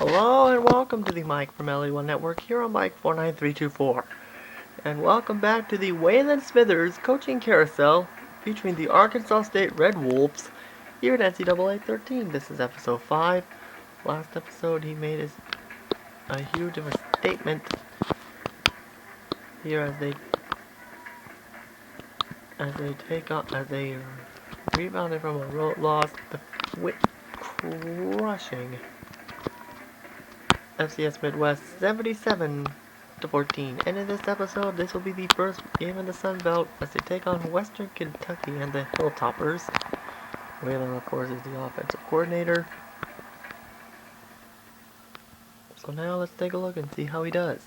Hello and welcome to the Mike from LE1 Network here on Mike 49324. And welcome back to the Waylon Smithers coaching carousel featuring the Arkansas State Red Wolves here at NCAA 13. This is episode 5. Last episode he made a huge of a statement here as they rebounded from a road loss, crushing FCS Midwest 77-14. And in this episode, this will be the first game in the Sun Belt as they take on Western Kentucky and the Hilltoppers. Waylon, of course, is the offensive coordinator. So now let's take a look and see how he does.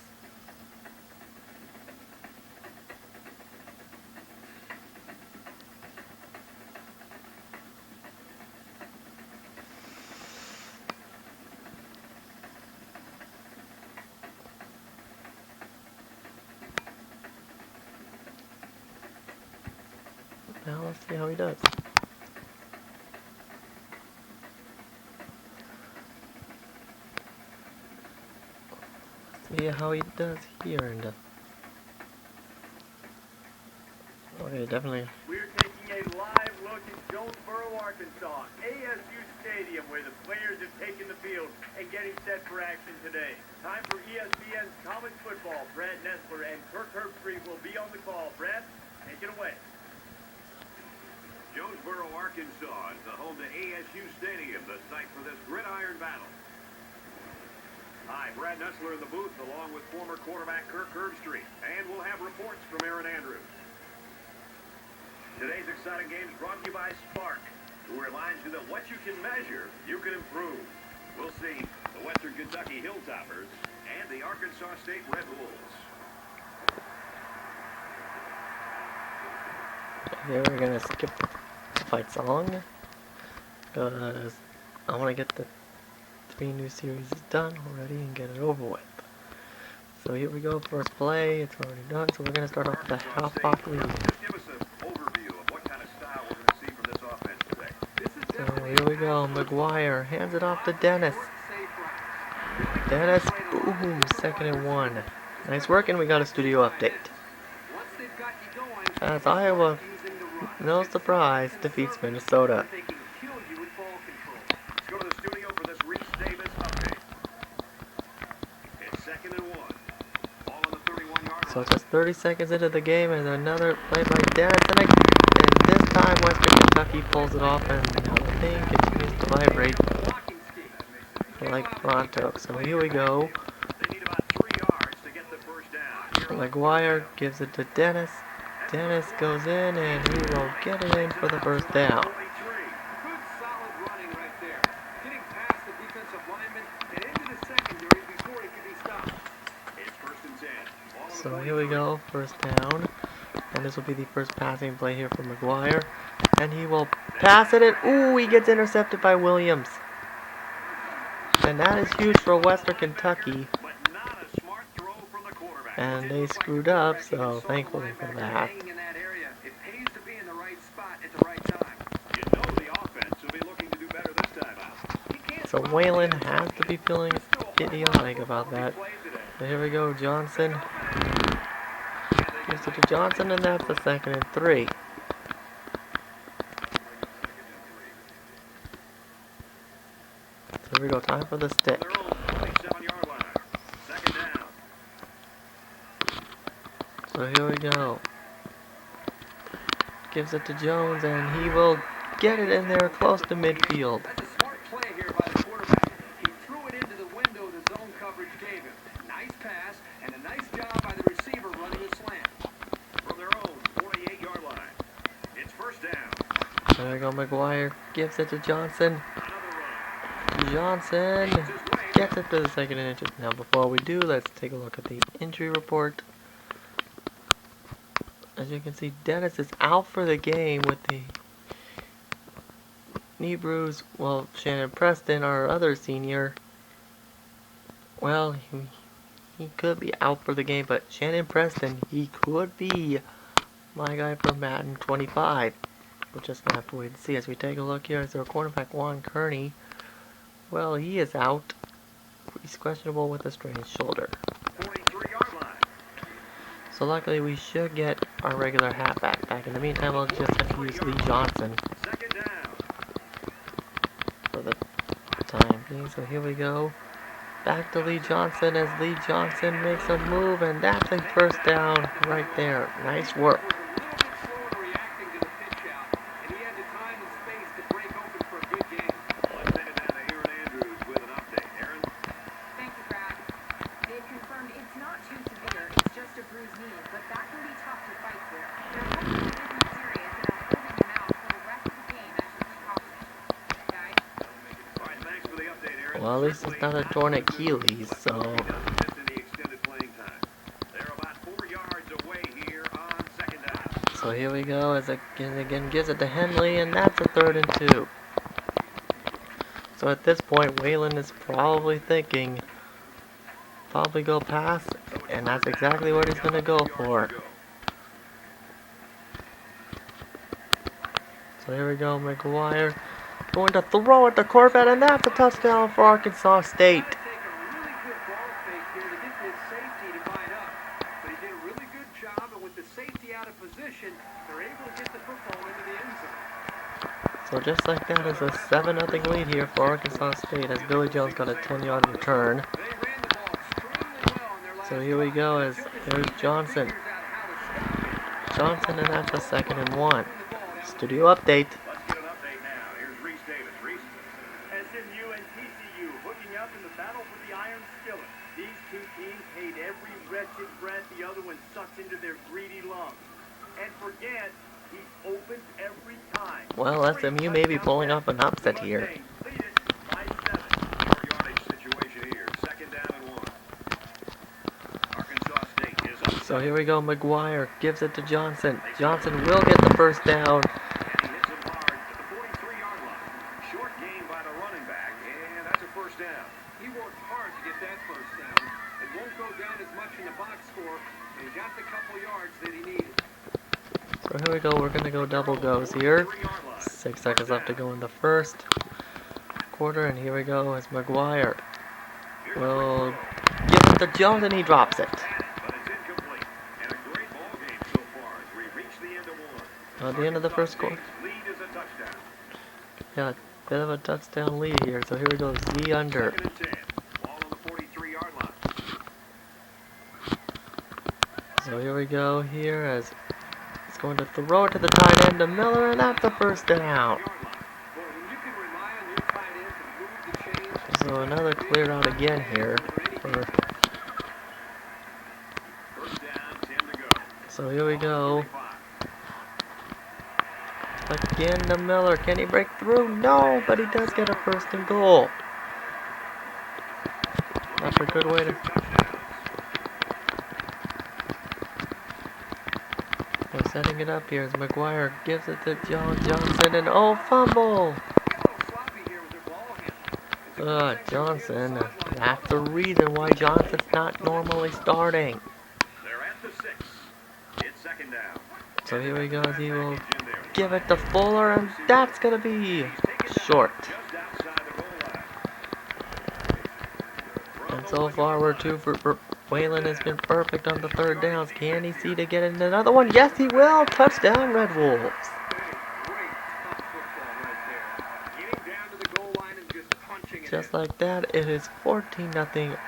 Now let's see how he does. See how he does here and okay, definitely. We're taking a live look at Jonesboro, Arkansas, ASU Stadium, where the players have taken the field and getting set for action today. Time for ESPN's College Football. Brad Nessler and Kirk Herbstreit will be on the call. Brad, take it away. Jonesboro, Arkansas is the home to ASU Stadium, the site for this gridiron battle. Hi, Brad Nessler in the booth along with former quarterback Kirk Herbstreit, and we'll have reports from Aaron Andrews. Today's exciting game is brought to you by Spark, who reminds you that what you can measure, you can improve. We'll see the Western Kentucky Hilltoppers and the Arkansas State Red Wolves. Here we're gonna skip the fight song because I want to get the 3 new series done already and get it over with. So here we go, first play, it's already done, so we're gonna start off with a half-off lead. Just give us an overview of what kind of style we're going to see from this offense today. So here we go, McGuire hands it off to Dennis. Dennis, boom, 2nd and 1. Nice work, and we got a studio update. As Iowa, no surprise, defeats Minnesota. Let's go to the studio for this Reese Davis update. It's 2nd and 1. Ball on the 31-yard So line. just 30 seconds into the game, and another play by Dennis, and this time Western Kentucky pulls it off, and the thing continues to vibrate like pronto. So here we go. They need about 3 yards to get the first down. McGuire gives it to Dennis. Dennis goes in, and he will get it in for the first down. Good solid running right there. Getting past the defensive lineman and into the secondary before he could be stopped. It's 1st and 10. Ball on the So here we go, first down. And this will be the first passing play here for McGuire. And he will pass it in. Ooh, he gets intercepted by Williams. And that is huge for Western Kentucky. but not a smart throw from the quarterback. And they screwed up, so thankfully for that. In that area, it pays to be in the right spot at the right time. You know the offense will be looking to do better this time out. So Waylon has to be feeling idiotic about that. So here we go, Johnson. Gives it to Johnson, and that's a 2nd and 3. So here we go, time for the stick. Their own 27-yard line. 2nd down. So here we go. Gives it to Jones, and he will get it in there close to midfield. That's a smart play here by the quarterback. He threw it into the window the zone coverage gave him. Nice pass, and a nice job by the receiver running the slant. From their own 48-yard line. It's 1st down. There we go, McGuire gives it to Johnson. Another run. Johnson His way. gets it to the 2nd and inches. Now before we do, let's take a look at the injury report. As you can see, Dennis is out for the game with the knee bruise. Well, Shannon Preston, our other senior, well, he could be out for the game, but Shannon Preston, he could be my guy from Madden 25. We'll just have to wait and see as we take a look here. As our cornerback Juan Kearney, well, he is out. He's questionable with a strained shoulder. 43-yard line. So luckily we should get our regular halfback back. In the meantime, we'll just have to use Lee Johnson Second down. for the time being. So here we go. Back to Lee Johnson as Lee Johnson makes a move, and that's a first down right there. Nice work. Let's send it down to Aaron Andrews with an update. Aaron? Thank you, Brad. They've confirmed it's not too severe. It's just a bruised knee, but that can be tough to fight through. They're hoping it isn't serious and are holding him out for the rest of the game as a precaution. Guys? All right, thanks for the update, Aaron. Well, at least it's not a torn Achilles, so... He doesn't miss any extended playing time. They're about 4 yards away here on second down. So here we go as it again gives it to Henley, and that's a 3rd and 2. So at this point, Waylon is probably thinking, probably go pass, and that's exactly what he's going to go for. So here we go, McGuire going to throw at the Corvette, and that's a touchdown for Arkansas State. So just like that is a 7-0 lead here for Arkansas State as Billy Jones got a 10-yard return. So here we go as there's Johnson. Johnson, and that's a 2nd and 1. Studio update. Let's get an update now. Here's Reese Davis. Reese? SMU and TCU hooking up in the battle for the Iron Skillet. These two teams hate every wretched breath the other one sucks into their greedy lungs. And forget, he opens every time. Well, SMU may be pulling off an upset here. Lead it by 7. Short yardage situation here. Second down and 1. Arkansas State is up. So here we go, McGuire gives it to Johnson. Johnson will get the first down. And he hits him hard at the 43-yard line. Short gain by the running back, and that's a first down. He worked hard to get that first down. It won't go down as much in the box score, but he got the couple yards that he needed. So here we go, we're going to go double goes here. 6 seconds left to go in the first quarter, and here we go as McGuire will give it to Jones, and he drops it. But it's incomplete. And a great ball game so far as we reach the end of 1. At the end of the first quarter. Lead is a touchdown. Yeah, bit of a touchdown lead here. So here we go, Z under. Second and 10. Ball on the 43-yard line. So here we go here as he's going to throw it to the tight end to Miller, and that's the first down. So another clear out again here. First down, 10 to go. So here we go. Again to Miller. Can he break through? No, but he does get a 1st and goal. That's a good way to... They're setting it up here as McGuire gives it to Johnson, and oh, fumble! Johnson. That's the reason why Johnson's not normally starting. They're at the 6. It's second down. So here we go. He will give it to Fuller, and that's going to be short. Just outside the goal line. And so far, we're 2 for Waylon has been perfect on the 3rd downs. Can he see to get in another one? Yes, he will. Touchdown, Red Wolves. Just like that, it is 14-0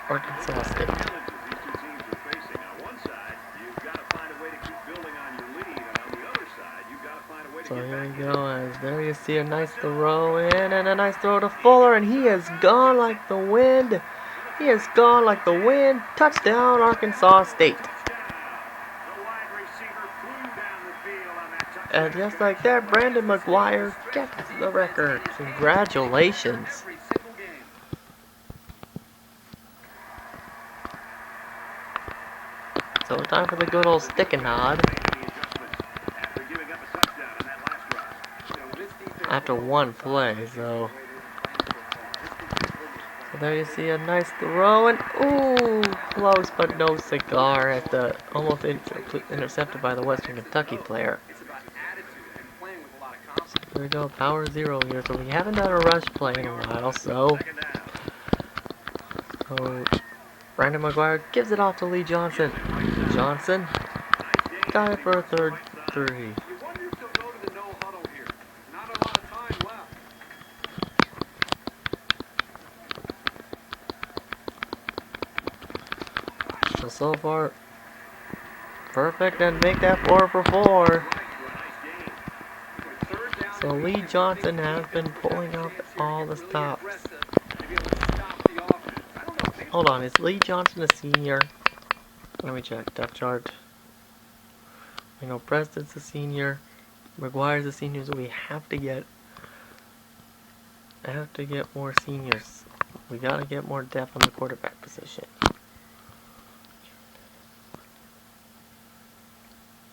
Arkansas State. Challenges these two teams are facing. On one side, you've got to find a way to keep building on your lead, and on the other side, you've got to find a way to So get here back we in. go, as there you see a nice throw in, and a nice throw to Fuller, and he is gone like the wind. He is gone like the wind. Touchdown, Arkansas State. And just like that, Brandon McGuire gets the record. Congratulations. So time for the good old stick and nod. After one play, so there you see a nice throw, and ooh, close but no cigar at the almost intercepted by the Western Kentucky player. So here we go, power 0 here. So we haven't done a rush play in a while, so Brandon McGuire gives it off to Lee Johnson. Johnson got it for a third 3. You wonder if they'll go to the no huddle here. Not a lot of time left. So far, perfect, and make that 4 for 4. So Lee Johnson has been pulling out all the stops. Hold on, is Lee Johnson a senior? Let me check, depth chart. I know Preston's a senior, McGuire's a senior, so we have to get more seniors. We gotta get more depth on the quarterback position.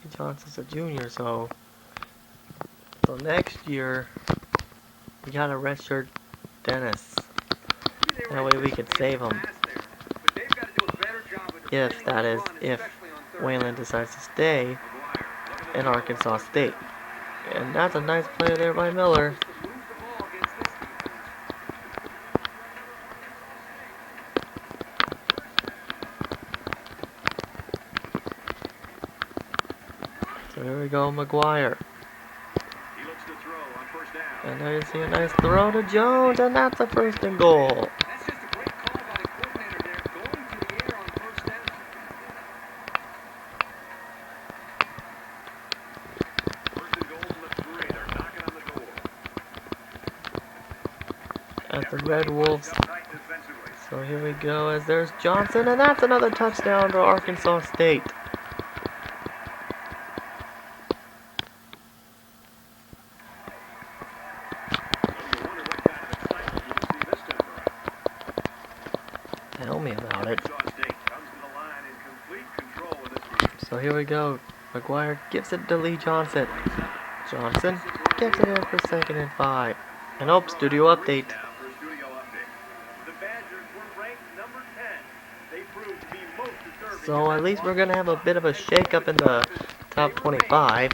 Lee Johnson's a junior, so next year we gotta redshirt Dennis. That way we can save him. If Waylon decides to stay in Arkansas State. And that's a nice play there by Miller. So here we go, McGuire. And there you see a nice throw to Jones, and that's a 1st and goal. At the Red Wolves. So here we go, as there's Johnson, and that's another touchdown to Arkansas State. Tell me about it. So here we go. McGuire gives it to Lee Johnson. Johnson gets it in for 2nd and 5. And oh, studio update. So at least we're going to have a bit of a shake-up in the top 25.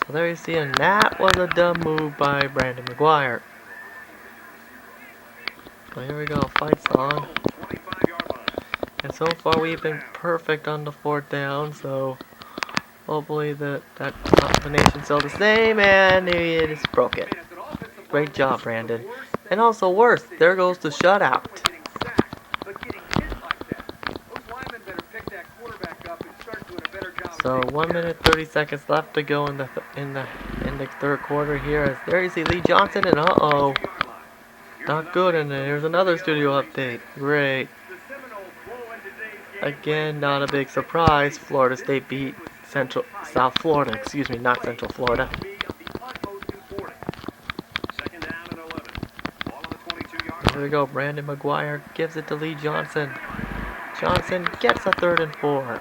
So there you see, and that was a dumb move by Brandon McGuire. So here we go, fight song. And so far we've been perfect on the 4th down, so hopefully that combination's still the same, and it is broken. Great job, Brandon. And also worse, there goes the shutout. So 1 minute 30 seconds left to go in the 3rd quarter here. As there you see Lee Johnson, and uh-oh, not good. And here's another studio update. Great. Again, not a big surprise. Florida State beat South Florida. Excuse me, not Central Florida. Here we go. Brandon McGuire gives it to Lee Johnson. Johnson gets a 3rd and 4.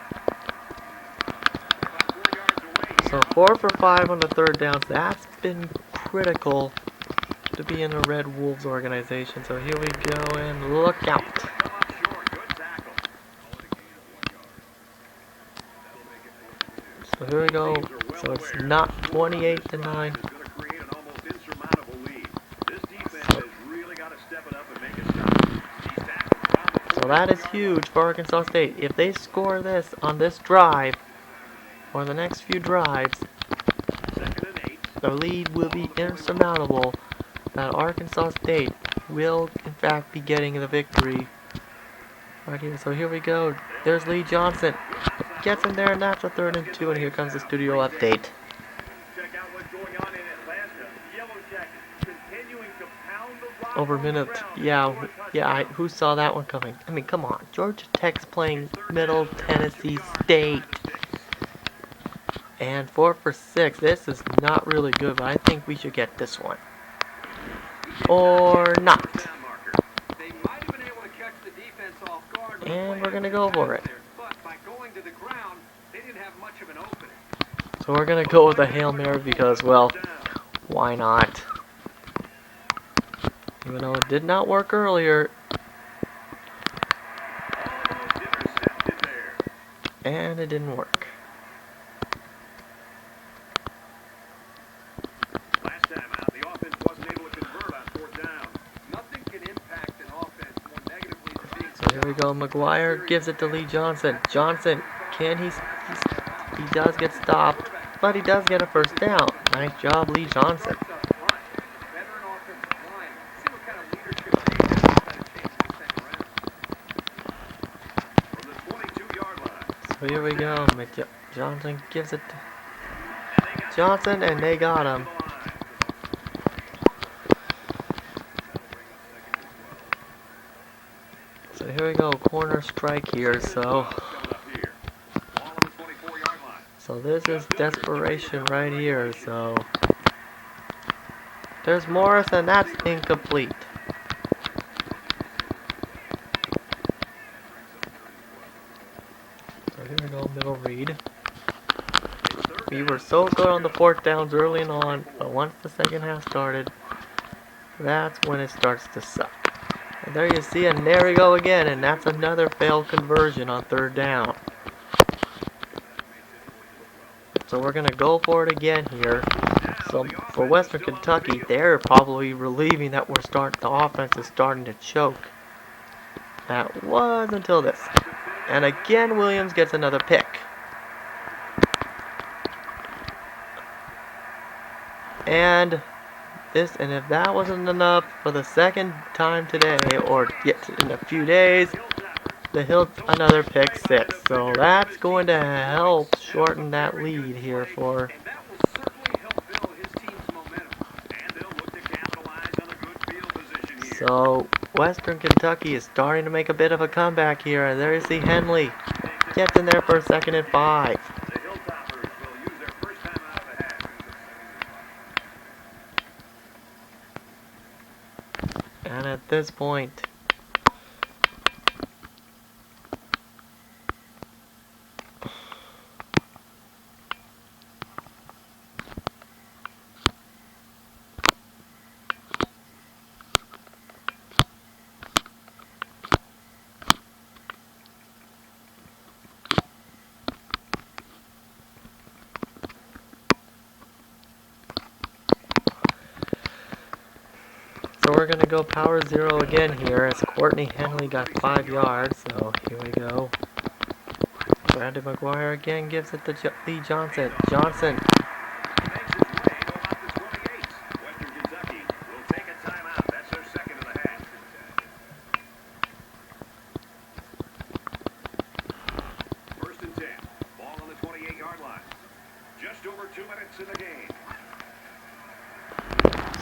So 4 for 5 on the 3rd downs. That's been critical to be in the Red Wolves organization. So here we go, and look out. So here we go. So it's not 28-9. So that is huge for Arkansas State. If they score this on this drive, or the next few drives, the lead will be insurmountable. That Arkansas State will, in fact, be getting the victory right here. So here we go. There's Lee Johnson. Gets in there, and that's a 3rd and 2, and here comes the studio update. Over a minute. Yeah, who saw that one coming? I mean, come on. Georgia Tech's playing Middle Tennessee State. And 4 for 6. This is not really good, but I think we should get this one. Or not. And we're going to go for it. So we're going to go with a Hail Mary because, well, why not? Even though it did not work earlier. And it didn't work. we go. McGuire gives it to Lee Johnson. Johnson, can he does get stopped, but he does get a first down. Nice job, Lee Johnson. So here we go. Johnson gives it to Johnson, and they got him. So here we go, corner strike here, so this is desperation right here, so there's Morris, and that's incomplete. So here we go, middle read. We were so good on the fourth downs early on, but once the second half started, that's when it starts to suck. And there you see, and there we go again, and that's another failed conversion on third down. So we're going to go for it again here. So for Western Kentucky, they're probably relieving that the offense is starting to choke. That was until this. And again, Williams gets another pick. And if that wasn't enough for the second time today, or yet in a few days, the Hills another pick six. So that's going to help shorten that lead here for. So Western Kentucky is starting to make a bit of a comeback here, and there you see Henley gets in there for a 2nd and 5. And at this point, so we're going to go power zero again here as Courtney Henley got 5 yards. So here we go. Brandon McGuire again gives it to Lee Johnson. Johnson.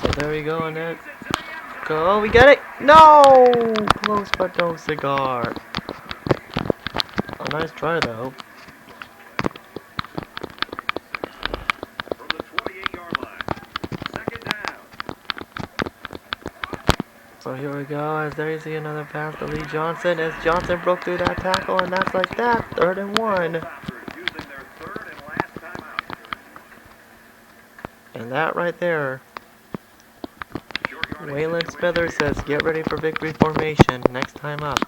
So there we go, and there go. We get it. No! Close but no cigar. A nice try though. From the 28-yard line. 2nd down. So here we go, as there you see another pass to Lee Johnson, as Johnson broke through that tackle, and that's like that. 3rd and 1. And that right there, Waylon Smithers says, get ready for victory formation next time up.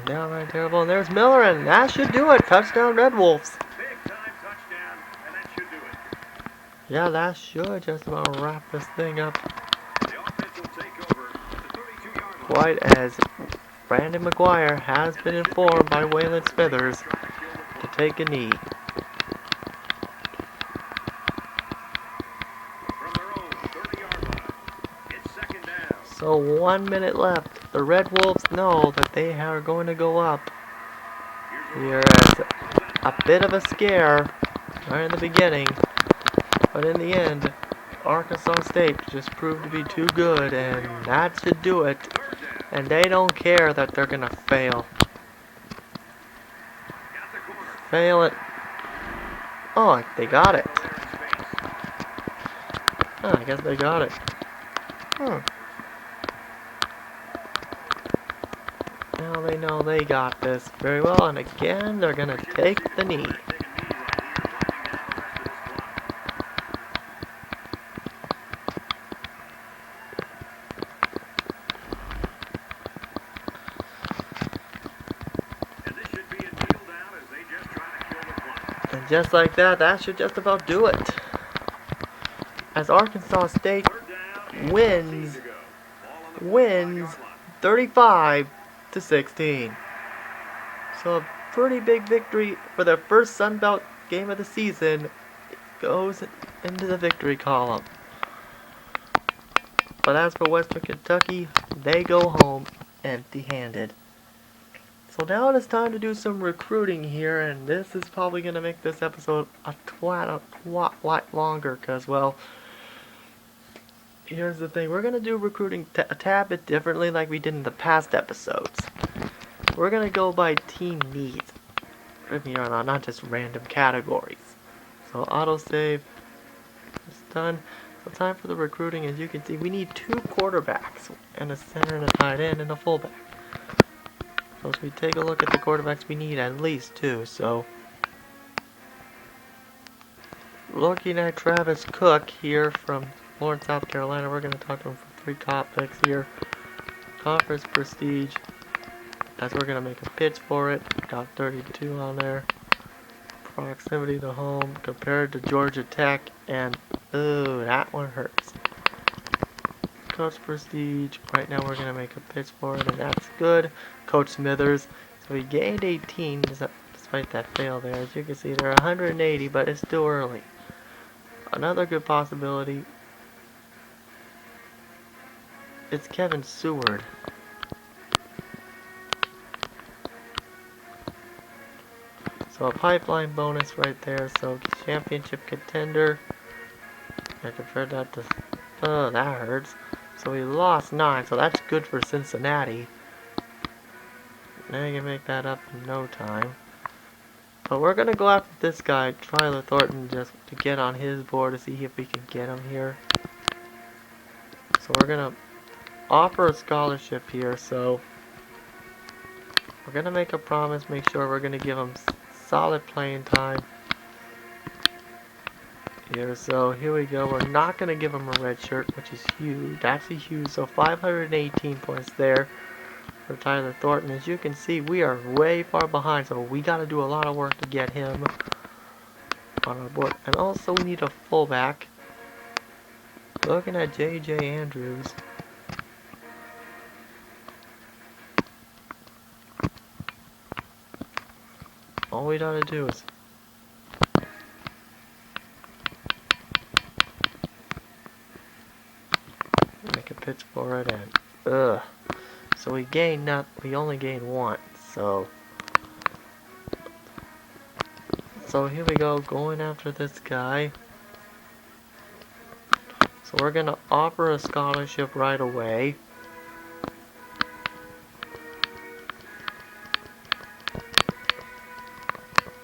Down right terrible, and there's Miller, and that should do it. Touchdown Red Wolves. Big time touchdown, and that should do it. Yeah, that should just about wrap this thing up. The offense will take over at the 32-yard line. Quite as Brandon McGuire has been informed by Waylon Smithers to take a knee. From their own 30-yard line, it's 2nd down. So 1 minute left. The Red Wolves know that they are going to go up. Here is a bit of a scare right in the beginning, but in the end, Arkansas State just proved to be too good, and that should do it. And they don't care that they're going to fail. Fail it. Oh, they got it. Oh, I guess they got it. Now they know they got this very well, and again, they're going to take the knee. And just like that, that should just about do it. As Arkansas State wins wins 35-16. So a pretty big victory for their first Sun Belt game of the season. Goes into the victory column. But as for Western Kentucky, they go home empty-handed. So now it is time to do some recruiting here, and this is probably going to make this episode a lot longer, because, well, here's the thing. We're going to do recruiting a tad bit differently like we did in the past episodes. We're going to go by team needs from here on out, not just random categories. So autosave is done. So time for the recruiting. As you can see, we need 2 quarterbacks, and a center and a tight end and a fullback. So as we take a look at the quarterbacks, we need at least 2. So looking at Travis Cook here from Lawrence, South Carolina, we're going to talk to him for 3 topics here. Conference prestige, as we're going to make a pitch for it. Got 32 on there. Proximity to home compared to Georgia Tech, and ooh, that one hurts. Coach prestige, right now we're going to make a pitch for it, and that's good. Coach Smithers, so we gained 18 despite that fail there. As you can see, they're 180, but it's still early. Another good possibility, it's Kevin Seward. So a pipeline bonus right there. So championship contender. I compared that to, oh, that hurts. So we lost 9, so that's good for Cincinnati. Now you can make that up in no time. But we're going to go after this guy, Tyler Thornton, just to get on his board to see if we can get him here. So we're going to offer a scholarship here. So we're going to make a promise, make sure we're going to give him solid playing time here. So here we go. We're not going to give him a red shirt, which is huge. Actually huge. So 518 points there for Tyler Thornton. As you can see, we are way far behind, so we got to do a lot of work to get him on our board. And also we need a fullback. Looking at J.J. Andrews. All we gotta do is make a pitch for it, and so we only gain 1. So here we go, going after this guy. So we're gonna offer a scholarship right away.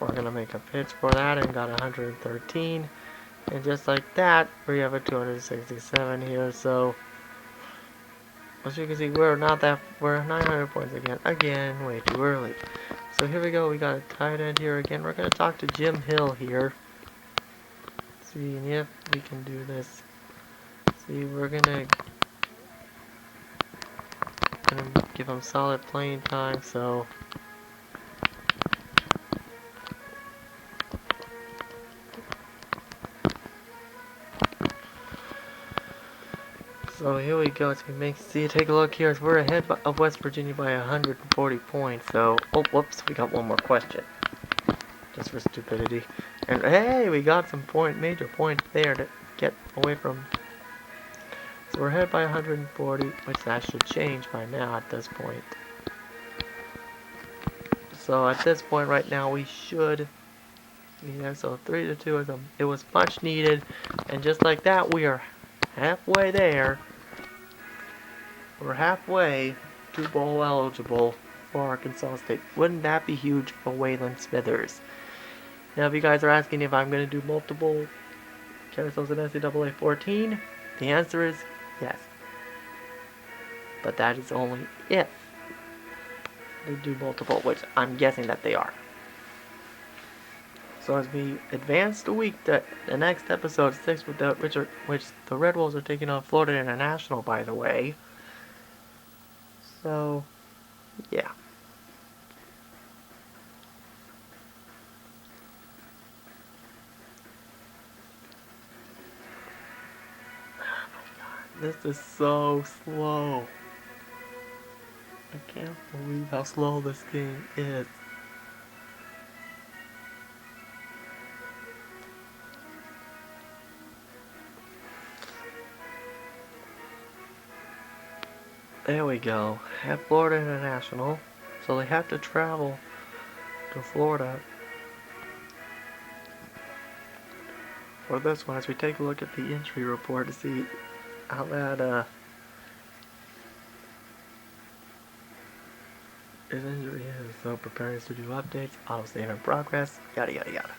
We're gonna make a pitch for that and got 113. And just like that, we have a 267 here. So as you can see, we're 900 points again. Again, way too early. So here we go, we got a tight end here again. We're gonna talk to Jim Hill here. Seeing if we can do this. See, we're gonna give him solid playing time, so here we go. So take a look here. As we're ahead of West Virginia by 140 points. So, oh, whoops, we got one more question. Just for stupidity. And hey, we got some major points there to get away from. So we're ahead by 140, which that should change by now at this point. So at this point right now, we should. Yeah, so 3-2 it was much needed, and just like that, we are halfway there. We're halfway to bowl eligible for Arkansas State. Wouldn't that be huge for Waylon Smithers? Now, if you guys are asking if I'm going to do multiple carousels in NCAA 14, the answer is yes. But that is only if they do multiple, which I'm guessing that they are. So as we advance the week, the next episode 6, which the Red Wolves are taking on Florida International, by the way. So, yeah. Oh my God, this is so slow. I can't believe how slow this game is. There we go. At Florida International. So they have to travel to Florida for this one as we take a look at the injury report to see how that his injury is. So preparing to do updates, auto save in progress, yada yada yada.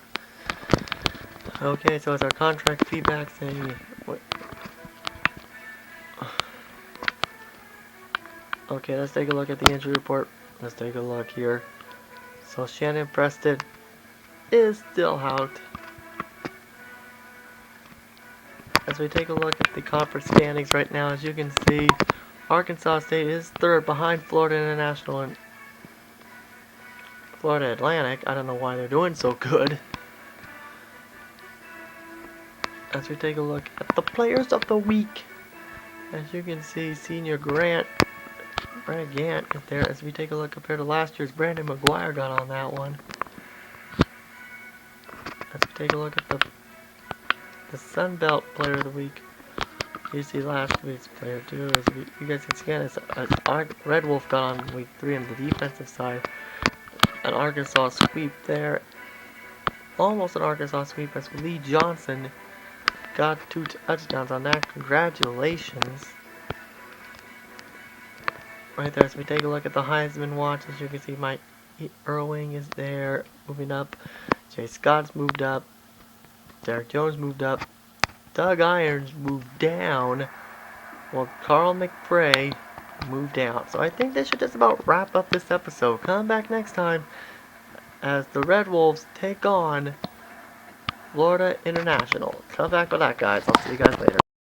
Okay, so it's our contract feedback saying what. Okay, let's take a look at the injury report. Let's take a look here. So Shannon Preston is still out. As we take a look at the conference standings right now, as you can see, Arkansas State is third behind Florida International and Florida Atlantic. I don't know why they're doing so good. As we take a look at the players of the week, as you can see, senior Gant is there. As we take a look compared to last year's, Brandon McGuire got on that one. As we take a look at the Sun Belt player of the week, you see last week's player too. As you guys can see again, Red Wolf got on week 3 on the defensive side. An Arkansas sweep there. Almost an Arkansas sweep as Lee Johnson got 2 touchdowns on that. Congratulations. Right there, as we take a look at the Heisman watch, as you can see, Mike Irving is there, moving up. Jay Scott's moved up. Derek Jones moved up. Doug Irons moved down. Well, Carl McBray moved down. So I think this should just about wrap up this episode. Come back next time as the Red Wolves take on Florida International. Come back for that, guys. I'll see you guys later.